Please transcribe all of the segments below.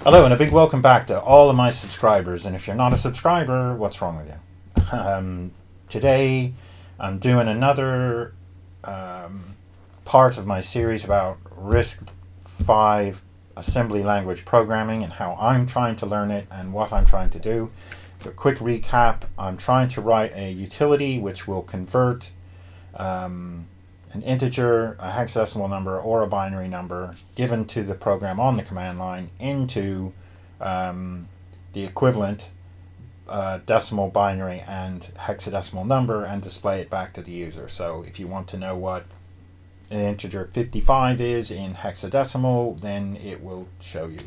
Hello and a big welcome back to all of my subscribers. And if you're not a subscriber, what's wrong with you? Today I'm doing another part of my series about RISC-V assembly language programming and how I'm trying to learn it and what I'm trying to do. A quick recap: I'm trying to write a utility which will convert an integer, a hexadecimal number, or a binary number given to the program on the command line into the equivalent decimal, binary, and hexadecimal number and display it back to the user. So if you want to know what an integer 55 is in hexadecimal, then it will show you.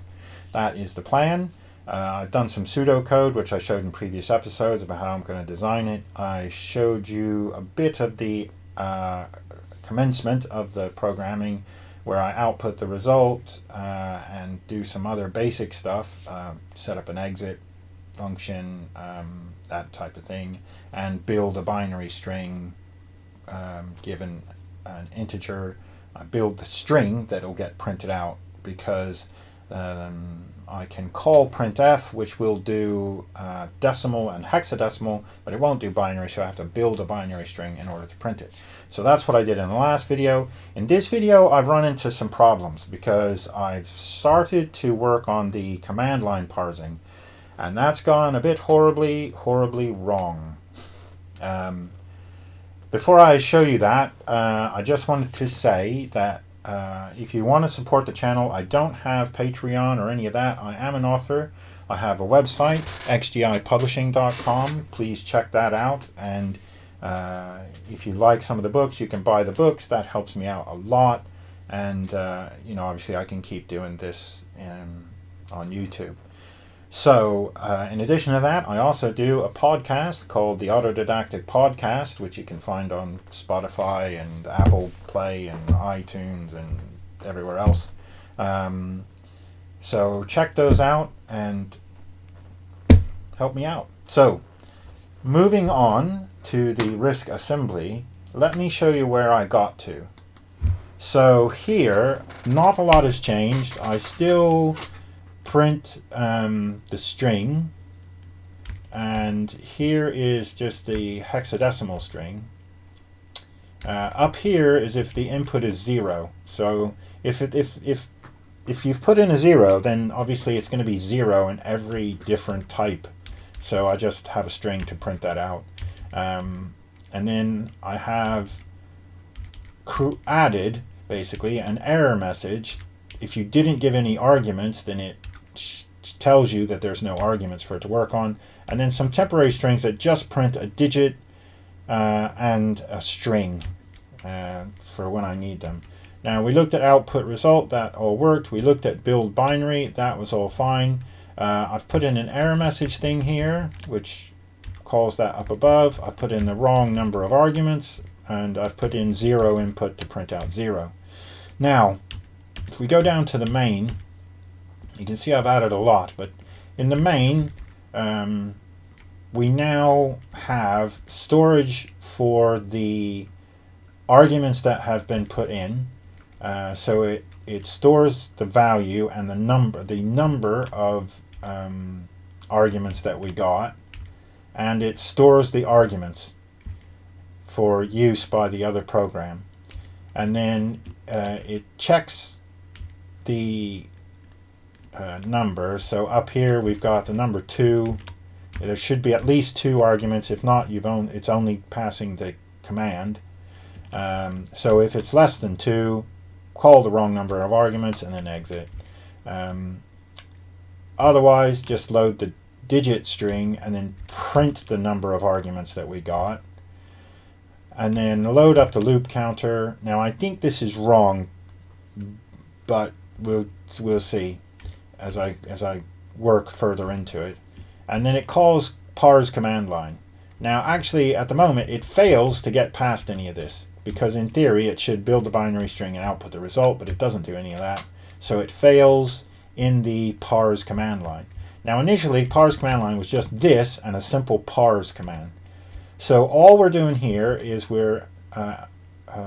That is the plan. I've done some pseudocode, which I showed in previous episodes about how I'm going to design it. I showed you a bit of the commencement of the programming where I output the result and do some other basic stuff, set up an exit function, that type of thing, and build a binary string given an integer. I build the string that will get printed out because I can call printf, which will do decimal and hexadecimal, but it won't do binary, so I have to build a binary string in order to print it. So that's what I did in the last video. In this video, I've run into some problems because I've started to work on the command line parsing, and that's gone a bit horribly wrong. Before I show you that, I just wanted to say that if you want to support the channel, I don't have Patreon or any of that. I am an author. I have a website, xgipublishing.com. Please check that out. And if you like some of the books, you can buy the books. That helps me out a lot. And, obviously I can keep doing this on YouTube. So, in addition to that, I also do a podcast called the Autodidactic Podcast, which you can find on Spotify and Apple Play and iTunes and everywhere else. So check those out and help me out. So, moving on to the RISC assembly, let me show you where I got to. So here, not a lot has changed. I still print the string, and here is just the hexadecimal string. Up here is if the input is 0. So if you've put in a 0, then obviously it's going to be 0 in every different type. So I just have a string to print that out. And then I have added basically an error message. If you didn't give any arguments, then it tells you that there's no arguments for it to work on, and then some temporary strings that just print a digit and a string for when I need them. Now we looked at output result, that all worked. We looked at build binary, that was all fine. I've put in an error message thing here which calls that up above. I've put in the wrong number of arguments, and I've put in 0 input to print out 0. Now if we go down to the main, you can see I've added a lot, but in the main, we now have storage for the arguments that have been put in. So it stores the value and the number of arguments that we got, and it stores the arguments for use by the other program. And then it checks the number. So up here we've got the number 2. There should be at least 2 arguments. If not, it's only passing the command. So if it's less than 2, call the wrong number of arguments and then exit. Otherwise, just load the digit string and then print the number of arguments that we got, and then load up the loop counter. Now I think this is wrong, but we'll see as I work further into it. And then it calls parse command line. Now actually at the moment it fails to get past any of this, because in theory it should build a binary string and output the result, but it doesn't do any of that. So it fails in the parse command line. Now initially parse command line was just this and a simple parse command. So all we're doing here is we're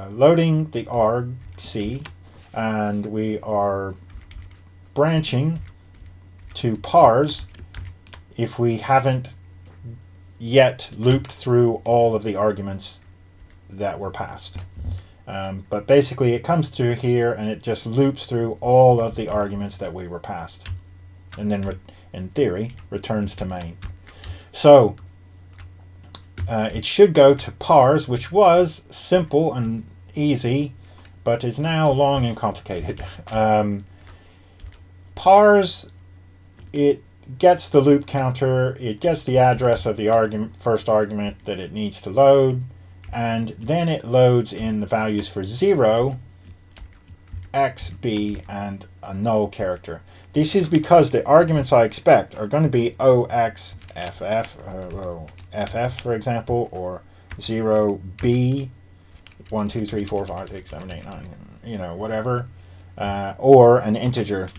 loading the argc, and we are branching to parse if we haven't yet looped through all of the arguments that were passed. But basically it comes through here and it just loops through all of the arguments that we were passed, and then in theory returns to main. So it should go to parse, which was simple and easy, but is now long and complicated. Parse, it gets the loop counter, it gets the address of the first argument that it needs to load, and then it loads in the values for 0, x, b, and a null character. This is because the arguments I expect are going to be ox, ff, for example, or 0b, 1, 2, 3, 4, 5, 6, 7, 8, 9, you know, whatever, or an integer,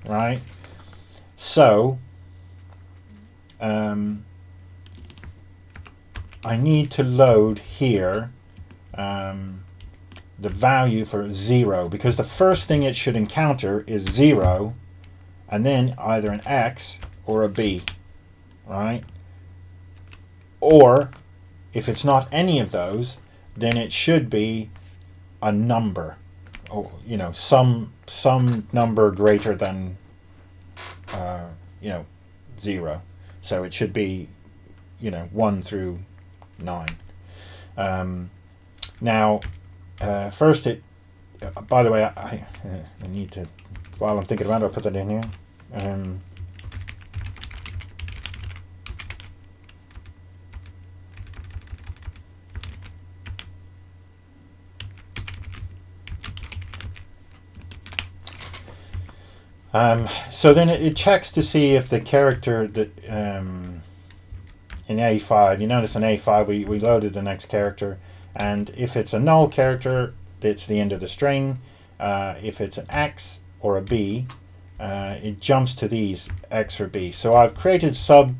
right? So I need to load here the value for 0, because the first thing it should encounter is 0, and then either an x or a b, right? Or if it's not any of those, then it should be a number, or you know, some number greater than 0. So it should be 1 through 9. Now first it by the way, I need to, while I'm thinking about it, I'll put that in here. So then it checks to see if the character that in A5, you notice in A5 we loaded the next character, and if it's a null character, it's the end of the string. If it's an X or a B, it jumps to these X or B. So I've created sub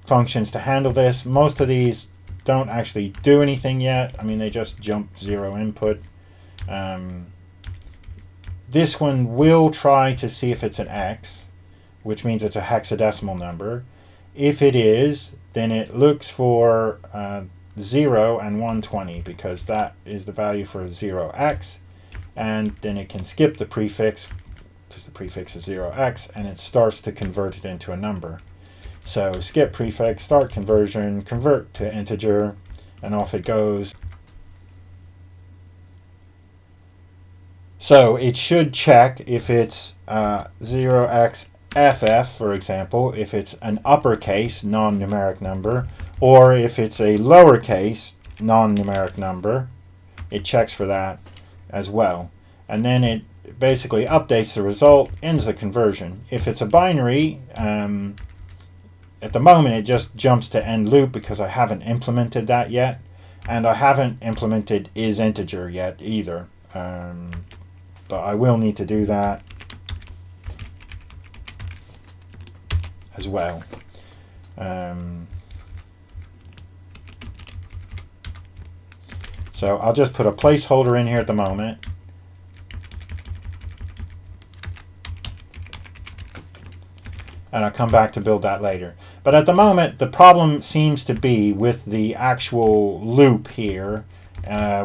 functions to handle this. Most of these don't actually do anything yet. I mean, they just jump 0 input. This one will try to see if it's an X, which means it's a hexadecimal number. If it is, then it looks for 0 and 120, because that is the value for 0x, and then it can skip the prefix, because the prefix is 0x, and it starts to convert it into a number. So skip prefix, start conversion, convert to integer, and off it goes. So it should check if it's 0xFF, for example, if it's an uppercase non-numeric number, or if it's a lowercase non-numeric number. It checks for that as well. And then it basically updates the result, ends the conversion. If it's a binary, at the moment it just jumps to end loop because I haven't implemented that yet, and I haven't implemented isInteger yet either. But I will need to do that as well. So I'll just put a placeholder in here at the moment. And I'll come back to build that later. But at the moment, the problem seems to be with the actual loop here,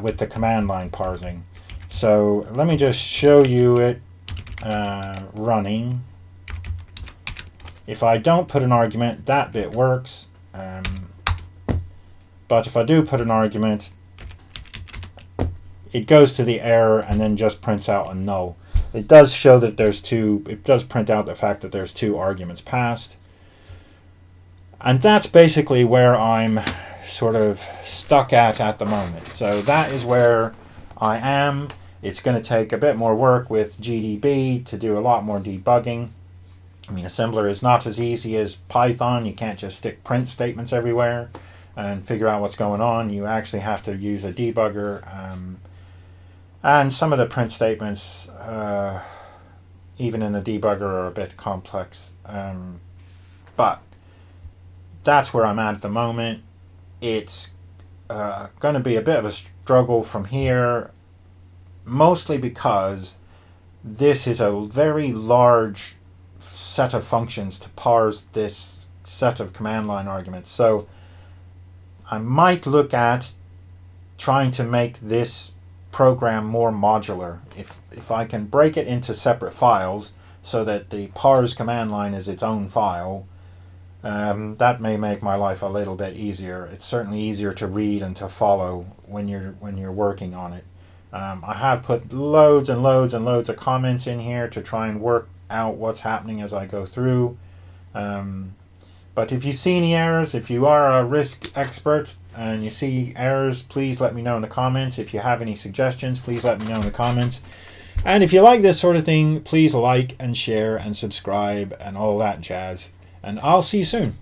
with the command line parsing. So let me just show you it running. If I don't put an argument, that bit works. But if I do put an argument, it goes to the error and then just prints out a null. It does show that there's two, it does print out the fact that there's 2 arguments passed. And that's basically where I'm sort of stuck at the moment. So that is where I am. It's going to take a bit more work with GDB to do a lot more debugging. I mean, assembler is not as easy as Python. You can't just stick print statements everywhere and figure out what's going on. You actually have to use a debugger. And some of the print statements, even in the debugger, are a bit complex. But that's where I'm at the moment. It's going to be a bit of a struggle from here, mostly because this is a very large set of functions to parse this set of command line arguments. So I might look at trying to make this program more modular. If I can break it into separate files so that the parse command line is its own file, that may make my life a little bit easier. It's certainly easier to read and to follow when you're working on it. I have put loads and loads and loads of comments in here to try and work out what's happening as I go through. But if you see any errors, if you are a RISC expert and you see errors, please let me know in the comments. If you have any suggestions, please let me know in the comments. And if you like this sort of thing, please like and share and subscribe and all that jazz. And I'll see you soon.